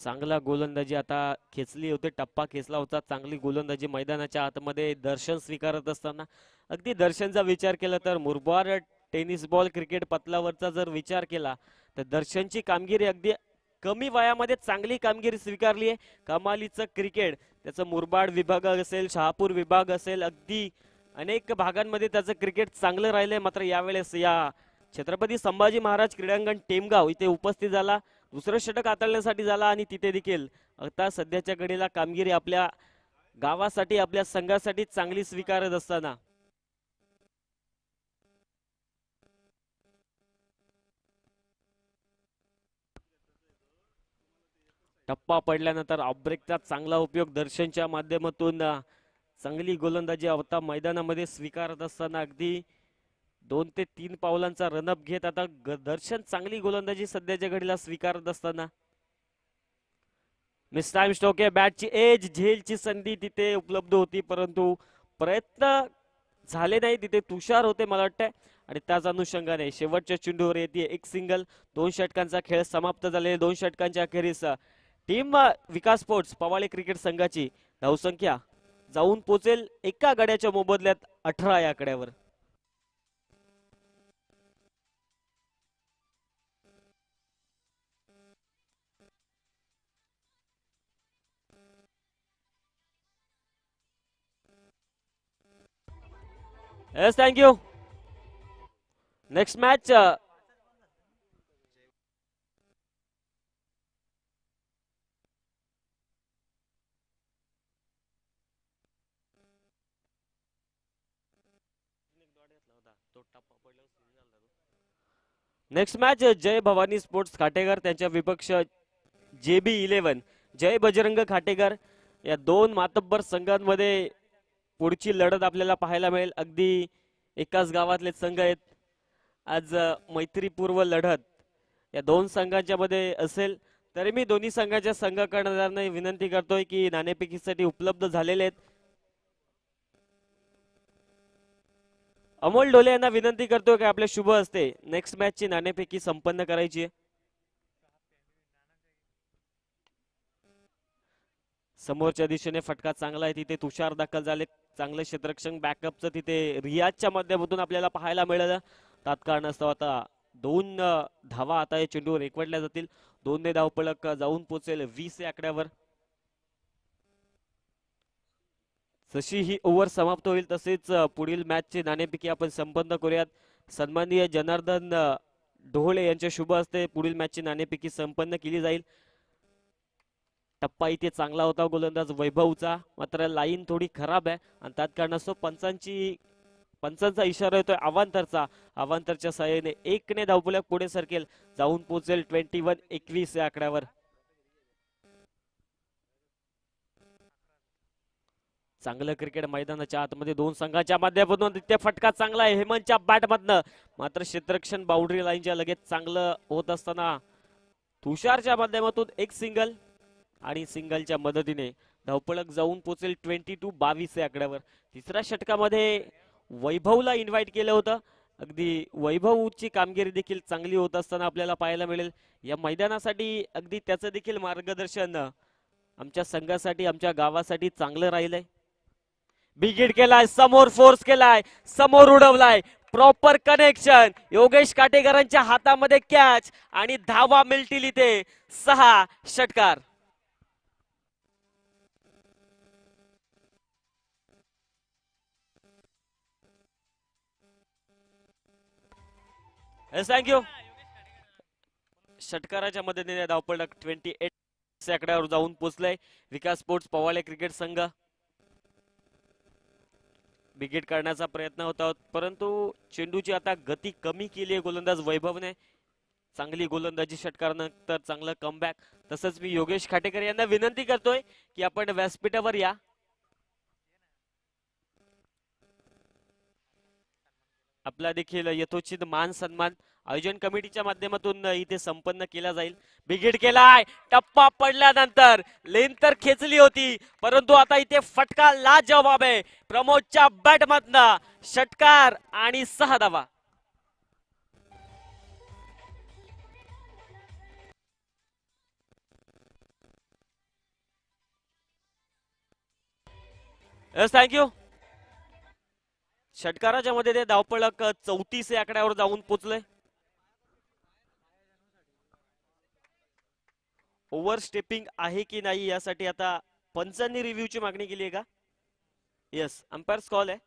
चांगला गोलंदाजी आता खेचली होती, टप्पा खेचला होता. चांगली गोलंदाजी मैदानाच्या आतमध्ये दर्शन स्वीकारत असताना अगदी दर्शनचा विचार केला तर मुरबाड टेनिस बॉल क्रिकेट पतलावरचा जर विचार केला तर दर्शनची कामगिरी अगदी कमी वयामध्ये चांगली कामगिरी स्वीकारली आहे. कमालीचं क्रिकेट त्याचं मुरबाड विभाग असेल, शहापूर विभाग असेल, अगदी अनेक भागांमध्ये त्याचं क्रिकेट चांगलं राहिलंय. मात्र यावेळेस या छत्रपती संभाजी महाराज क्रीडांगण टेमगाव इथे उपस्थित झाला, दुसरं षटक हाताळण्यासाठी झाला आणि तिथे देखील आता सध्याच्या घडीला कामगिरी आपल्या गावासाठी, आपल्या संघासाठी चांगली स्वीकारत असताना टप्पा पडल्यानंतर ऑफब्रेकचा चांगला उपयोग दर्शनच्या माध्यमातून चांगली गोलंदाजी आता मैदानामध्ये स्वीकारत असताना अगदी 2 ते 3 पावलांचा रनअप घेत आता दर्शन चांगली गोलंदाजी सध्याच्या घडीला स्वीकारत असताना मिस टाइम स्टोके बॅटची एज झेलची संधी तिथे उपलब्ध होती, परंतु प्रयत्न झाले नाही. तिथे तुषार होते मला वाटतंय, आणि त्याच अनुषंगाने शेवटच्या चेंडूवर येते एक सिंगल. 2 षटकांचा खेळ समाप्त झाले. 2 षटकांच्या अखेरीस team Vikas sports Pawale cricket संघाची धावसंख्या जाऊन पोचेल एका गड्याच्या मोबदल्यात 18 या आकड्यावर. Yes, thank you. Next match next match Jai Bhavani sports Khatekar त्यांच्या विपक्ष JB11 जय बजरंग खाटेकर या दोन मातब्बर संघांमध्ये पुढची लढत आपल्याला पाहायला मिळेल. अगदी एकाच गावातले संघ आहेत. आज मैत्रीपूर्व लढत या दोन संघांच्या मध्ये असेल. तरी मी दोन्ही संघाच्या संघ कर्णधारांना विनंती करतोय की नाणेफेकीसाठी उपलब्ध झालेले आहेत. अमोल ढोले यांना विनंती करतोय की आपल्या शुभ हस्ते नेक्स्ट मॅच ची नाणेफेकी संपन्न करायची आहे. समोरच्या दिशेने फटका चांगला आहे, तिथे तुषार दाखल झाले. चांगलं क्षेत्ररक्षण बॅकअपचं तिथे रियाजच्या माध्यमातून आपल्याला पाहायला मिळालं. तात्काळ नसतो आता 2 धावा आता या चेंडूवर एकवटल्या जातील. 2 धावपळक जाऊन पोहोचेल 20 या आकड्यावर. जशी ही ओव्हर समाप्त होईल तसेच पुढील मॅचचे नाणेफेकी आपण संपन्न करूयात. सन्माननीय जनार्दन ढोळे यांच्या शुभ हस्ते पुढील मॅचची नाणेफेकी संपन्न केली जाईल. टप्पा इथे चांगला होता गोलंदाज वैभवचा, मात्र लाईन थोडी खराब आहे आणि त्यात कारणास्तव पंचांचा इशारा येतोय अवांतरचा. अवांतरच्या सहाय्याने 1 ने धावपलक पुढे सरकेल, जाऊन पोहोचेल 21-21 या आकड्यावर. चांगलं क्रिकेट मैदानाच्या आतमध्ये दोन संघांच्या माध्यमातून तिथे फटका चांगला आहे हेमंतच्या बॅटमधनं, मात्र क्षेत्ररक्षण बाउंड्री लाईनच्या लगेच चांगलं होत असताना तुषारच्या माध्यमातून एक सिंगल आणि सिंगलच्या मदतीने धावपळक जाऊन पोहोचेल 22-22 या आकड्यावर. तिसऱ्या षटकामध्ये वैभवला इन्व्हाइट केलं होतं. अगदी वैभवची कामगिरी देखील चांगली होत असताना आपल्याला पाहायला मिळेल. या मैदानासाठी अगदी त्याचं देखील मार्गदर्शन आमच्या संघासाठी आमच्या गावासाठी चांगलं राहिलंय. बिग हिट केलाय, समोर फोर्स केलाय, समोर उडवलाय, प्रॉपर कनेक्शन. योगेश काटेकरांच्या हातामध्ये कॅच आणि धावा मिळतील इथे 6 षटकार. थँक्यू. षटकाराच्या मदतीने धावपळक 28 आकड्यावर जाऊन पोहोचलाय विकास स्पोर्ट्स पवाळे क्रिकेट संघ. विकेट काढण्याचा प्रयत्न होता, परंतु चेंडूची आता गती कमी केली आहे गोलंदाज वैभवने. चांगली गोलंदाजी षटकारानंतर चांगलं कमबॅक. तसंच मी योगेश खाटेकर यांना विनंती करतोय की आपण व्यासपीठावर या. आपला देखील यथोचित मान सन्मान आयोजन कमिटीच्या माध्यमातून इथे संपन्न केला जाईल. बिगिट केलाय, टप्पा पडल्यानंतर लेन तर खेचली होती, परंतु आता इथे फटका लाजवाब आहे प्रमोदच्या बॅट मधनं. षटकार आणि 6 धावा. थँक्यू. षटकाराच्या मध्ये ते धावपळक 34 या आकड्यावर जाऊन पोचले. ओव्हर स्टेपिंग आहे की नाही यासाठी आता पंचांनी रिव्ह्यूची मागणी केली आहे का? येस, अंपायर्स कॉल आहे.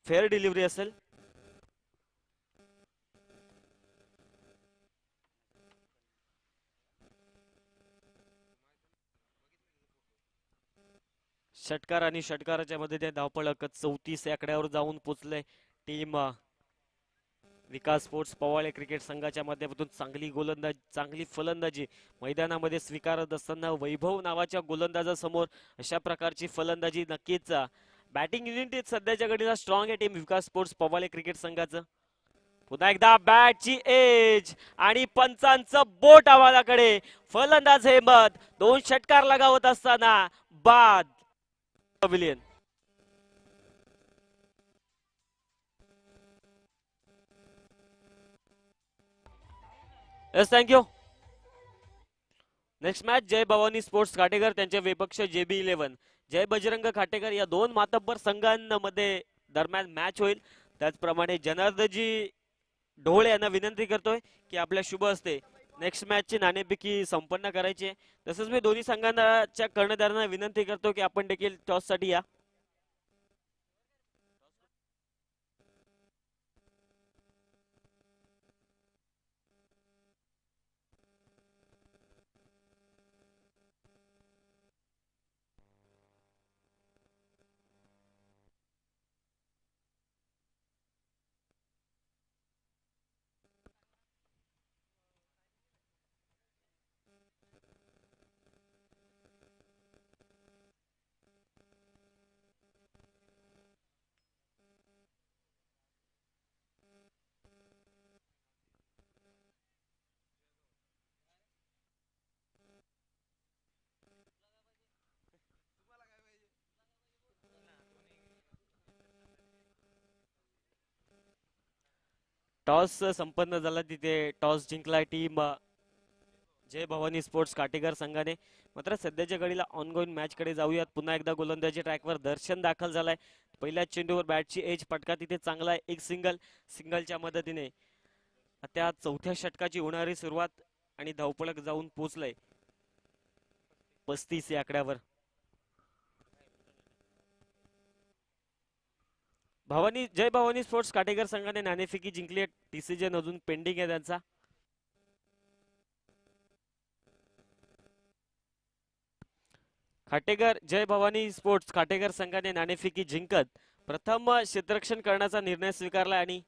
फेअर डिलिव्हरी असेल. षटकार आणि षटकाराच्या मध्ये ते धावपळक 34 आकड्यावर जाऊन पोचले team Vikas sports Pawale cricket संघाच्या माध्यमातून चांगली गोलंदाजी चांगली फलंदाजी मैदानामध्ये स्वीकारत असताना वैभव नावाच्या गोलंदाजासमोर अशा प्रकारची फलंदाजी नक्कीच बॅटिंग युनिट सध्याच्या घडीला स्ट्रॉंग आहे team Vikas sports Pawale cricket संघाचं. पुन्हा एकदा बॅटची एज आणि पंचांचं बोट आवाजाकडे. फलंदाज हेमत 2 षटकार लगावत असताना बाद. Pavilion yes thank you. Next match Jai Bhavani sports Khatekar त्यांचे विपक्ष JB11 जय बजरंग खाटेकर या 2 मातब्बर संघांमध्ये दरम्यान मॅच होईल. त्याचप्रमाणे जनार्दनजी ढोळे यांना विनंती करतोय की आपल्या शुभ हस्ते नेक्स्ट मॅचची नाणेफेकी संपन्न करायची आहे. तसंच मी दोन्ही संघांच्या कर्णधारांना विनंती करतो की आपण देखील टॉस साठी या. टॉस संपन्न झाला. तिथे टॉस जिंकलाय टीम जय भवानी स्पोर्ट्स काटेकर संघाने. मात्र सध्याच्या घडीला ऑनगोईंग मॅच कडे जाऊयात. पुन्हा एकदा गोलंदाजी ट्रॅकवर दर्शन दाखल झालाय. पहिल्या चेंडूवर बॅटची एज फटका तिथे चांगला आहे. एक सिंगलच्या मदतीने त्या चौथ्या षटकाची होणारी सुरुवात आणि धावपळक जाऊन पोहोचलंय 35 या आकड्यावर. जय भवानी स्पोर्ट्स काटेकर संघाने नाणेफेकी जिंकली आहे. डिसिजन अजून पेंडिंग आहे त्यांचा. खाटेकर जय भवानी स्पोर्ट्स खाटेकर संघाने नाणेफेकी जिंकत प्रथम क्षेत्ररक्षण करण्याचा निर्णय स्वीकारला आणि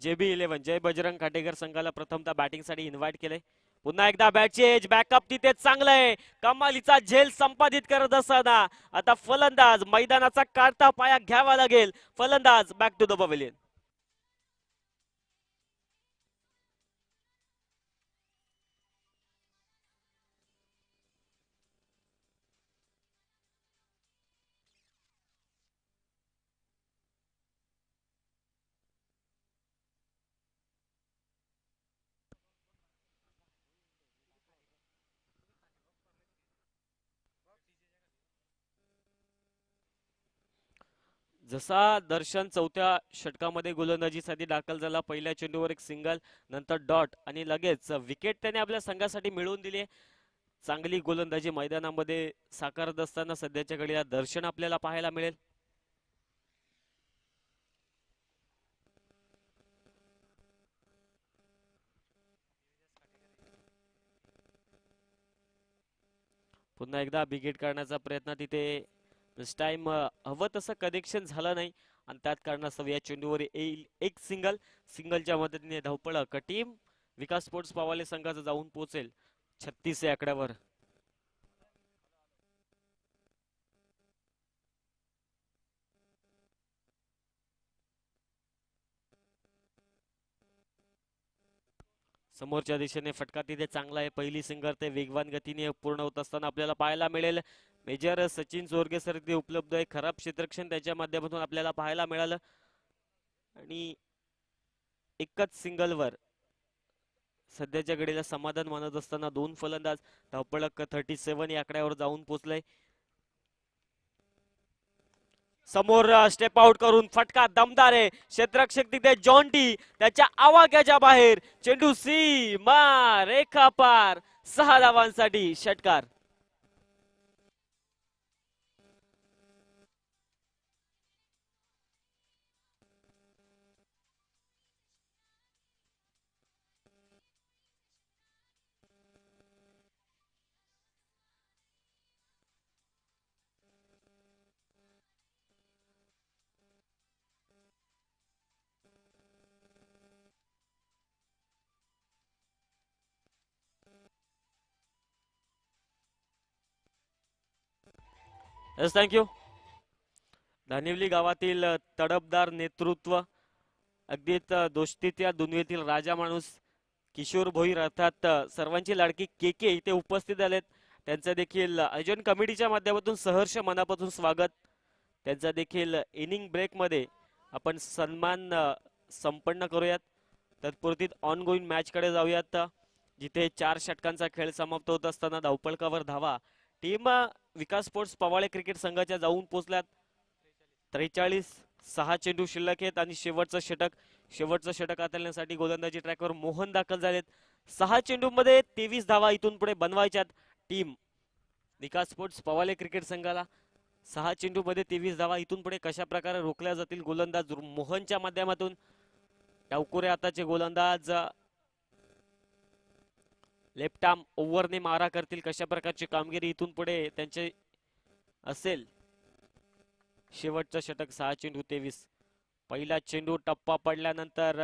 JB11 जय बजरंग खाटेकर संघाला प्रथमतः बॅटिंग साठी इन्व्हाइट केले. पुन्हा एकदा बॅटची एज बॅकअप तिथे चांगलं आहे. कमालीचा झेल संपादित करत असताना आता फलंदाज मैदानाचा काढता पाया घ्यावा लागेल. फलंदाज बॅक टू द पवेलियन. जसा दर्शन चौथ्या षटकामध्ये गोलंदाजीसाठी दाखल झाला. पहिल्या चेंडूवर एक सिंगल, नंतर डॉट आणि लगेच विकेट त्याने आपल्या संघासाठी मिळवून दिली. चांगली गोलंदाजी मैदानामध्ये साकारत असताना सध्याच्या घडीला दर्शन आपल्याला पाहायला मिळेल. पुन्हा एकदा बिगेट करण्याचा प्रयत्न तिथे दिस टाइम हवं तसं कनेक्शन झालं नाही आणि त्यात कारणास्तव या चेंडूवर येईल एक सिंगलच्या मदतीने धावपळक टीम विकास स्पोर्ट्स पवाले संघाचा जाऊन पोहोचेल 36 या आकड्यावर. समोरच्या दिशेने फटका तिथे चांगला आहे. पहिली सिंगल ते वेगवान गतीने पूर्ण होत असताना आपल्याला पाहायला मिळेल. मेजर सचिन जोरगे सर तिथे उपलब्ध आहे. खराब क्षेत्ररक्षण त्याच्या माध्यमातून आपल्याला पाहायला मिळालं आणि एकच सिंगलवर सध्याच्या घडीला समाधान मानत असताना 2 फलंदाज धावपळक 37 या आकड्यावर जाऊन पोहोचलाय. समोर स्टेप आउट करून फटका दमदार आहे. क्षेत्ररक्षक तिथे जॉन्टी त्याच्या आवाक्याच्या बाहेर. चेंडू सीमा रेखा पार. 6 धावांसाठी षटकार. Yes thank you. धानिवली गावातील तडफदार नेतृत्व, अगदीच दोस्तीच्या दुनियेतील राजा माणूस किशोर भोईर अर्थात सर्वांची लाडकी के इथे उपस्थित आलेत. त्यांचं देखील आयोजन कमिटीच्या माध्यमातून सहर्ष मनापासून स्वागत. त्यांचा देखील इनिंग ब्रेक मध्ये आपण सन्मान संपन्न करूयात. तत्पूर्वी ऑन गोईंग मॅच कडे जाऊयात, जिथे 4 षटकांचा खेळ समाप्त होत असताना धावपळकावर धावा team Vikas sports Pawale cricket संघाच्या जाऊन पोहोचल्यात. 43 6 चेंडू शिल्लक आहेत आणि शेवटचं षटक हाताळण्यासाठी गोलंदाजी ट्रॅकवर मोहन दाखल झालेत. 6 चेंडूमध्ये 23 धावा इथून पुढे बनवायच्यात. टीम विकास स्पोर्ट्स पवाले क्रिकेट संघाला 6 चेंडूमध्ये 23 धावा इथून पुढे कशा प्रकारे रोखल्या जातील गोलंदाज मोहनच्या माध्यमातून. डावकुरे आताचे गोलंदाज लेफ्ट आर्म ओव्हरने मारा करतील, कशा प्रकारची कामगिरी इथून पुढे त्यांचे असेल. शेवटचं षटक 6 चेंडू 23. पहिला चेंडू टप्पा पडल्यानंतर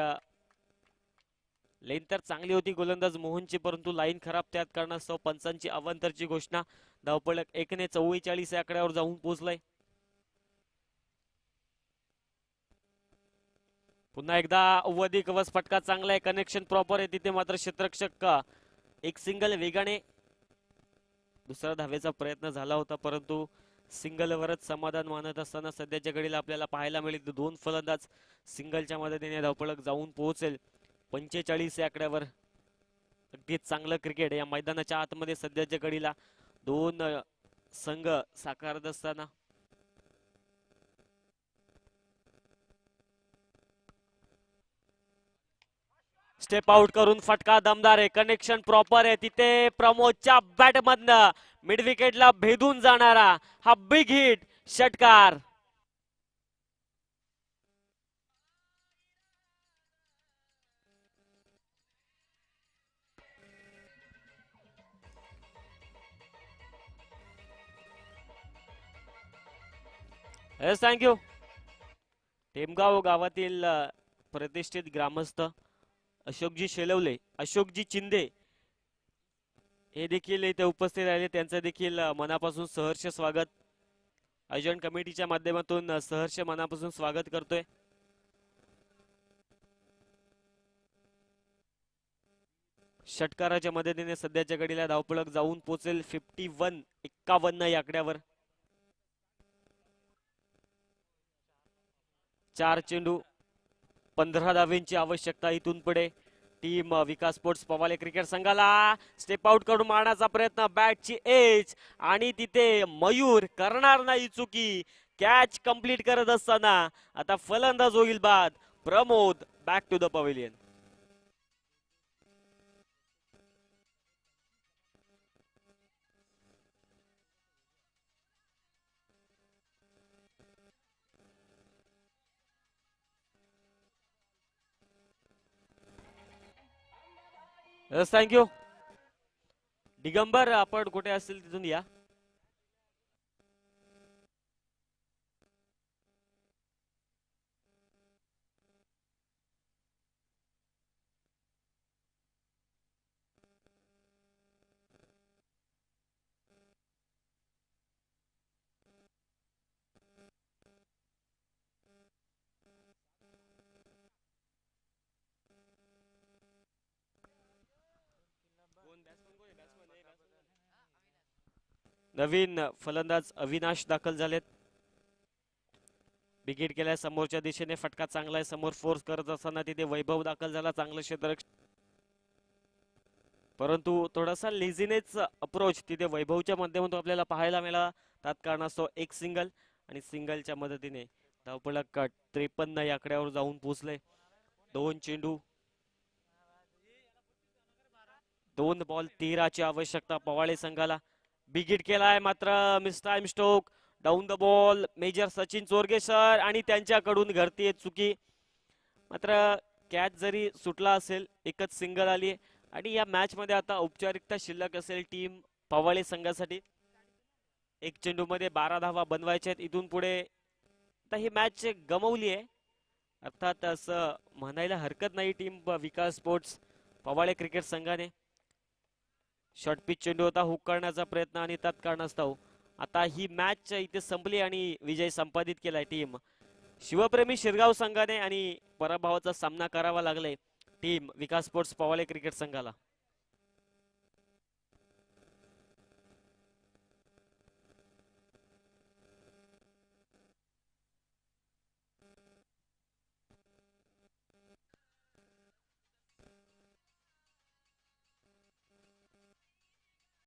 लेन तर चांगली होती गोलंदाज मोहनची, परंतु लाईन खराब, त्यात कारणास्तव पंचांची अवांतरची घोषणा. धावपळक 1ने 44 या आकड्यावर जाऊन पोहोचलाय. पुन्हा एकदा अवधी कवच फटका चांगला आहे, कनेक्शन प्रॉपर आहे. तिथे मात्र क्षेत्ररक्षक एक सिंगल वेगाने दुसरा धावेचा प्रयत्न झाला होता, परंतु सिंगलवरच समाधान मानत असताना सध्याच्या घडीला आपल्याला पाहायला मिळेल 2 फलंदाज सिंगलच्या मदतीने धावपळक जाऊन पोहोचेल. 45 या आकड्यावर अगदी चांगलं क्रिकेट या मैदानाच्या आतमध्ये सध्याच्या घडीला 2 संघ साकारत असताना स्टेप आउट करून फटका दमदार आहे, कनेक्शन प्रॉपर आहे. तिथे प्रमोदच्या बॅट मधनं मिड विकेटला भेदून जाणारा हा बिग हिट षटकार. Yes thank you. टेमगाव गावातील प्रतिष्ठित ग्रामस्थ अशोकजी शेलवले, अशोकजी चिंदे हे देखील इथे उपस्थित राहिले. त्यांचं देखील मनापासून सहर्ष स्वागत. आयोजन कमिटीच्या माध्यमातून सहर्ष मनापासून स्वागत करतोय. षटकाराच्या मदतीने सध्याच्या घडीला धावपळक जाऊन पोहोचेल 51 या आकड्यावर. 4 चेंडू 15 धावेंची आवश्यकता इथून पुढे टीम विकास स्पोर्ट्स पवाले क्रिकेट संघाला. स्टेप आउट करून मारण्याचा प्रयत्न, बॅटची एज आणि तिथे मयूर करणार नाही चुकी. कॅच कंप्लीट करत असताना आता फलंदाज होईल बाद. Pramod back to the pavilion. Thank you. Digambar आपण कुठे असतील तिथून या. नवीन फलंदाज अविनाश दाखल झालेत. विकेट केल्या समोरच्या दिशेने फटका चांगला आहे. समोर फोर्स करत असताना तिथे वैभव दाखल झाला, चांगलं क्षेत्ररक्षक, परंतु थोडासा लेझीनेस अप्रोच तिथे वैभवच्या माध्यमातून आपल्याला पाहायला मिळाला. त्यात कारणास्तव एक सिंगल आणि सिंगलच्या मदतीने धावपळक 53 या आकड्यावर जाऊन पोहोचले. 2 चेंडू 2 बॉल 13 ची आवश्यकता पवाळे संघाला. बिग हिट केलाय मात्र miss time stroke down the ball. Major Sachin Chorge sir आणि त्यांच्याकडून घडतीये चुकी. मात्र कॅच जरी सुटला असेल, एकच सिंगल आली आणि या मॅच मध्ये आता औपचारिकता शिल्लक असेल टीम पवाळे संघासाठी. 1 चेंडू मध्ये 12 धावा बनवायच्या आहेत इथून पुढे. आता ही मॅच गमवली आहे अर्थात असं म्हणायला हरकत नाही team Vikas sports Pawale cricket संघाने. शॉर्ट पिच चेंडू होता, हुक करण्याचा प्रयत्न आणि त्यात कारणास्तव आता ही मॅच इथे संपली आणि विजय संपादित केलाय टीम शिवप्रेमी शिरगाव संघाने आणि पराभवाचा सामना करावा लागलाय team Vikas sports Pawale cricket संघाला.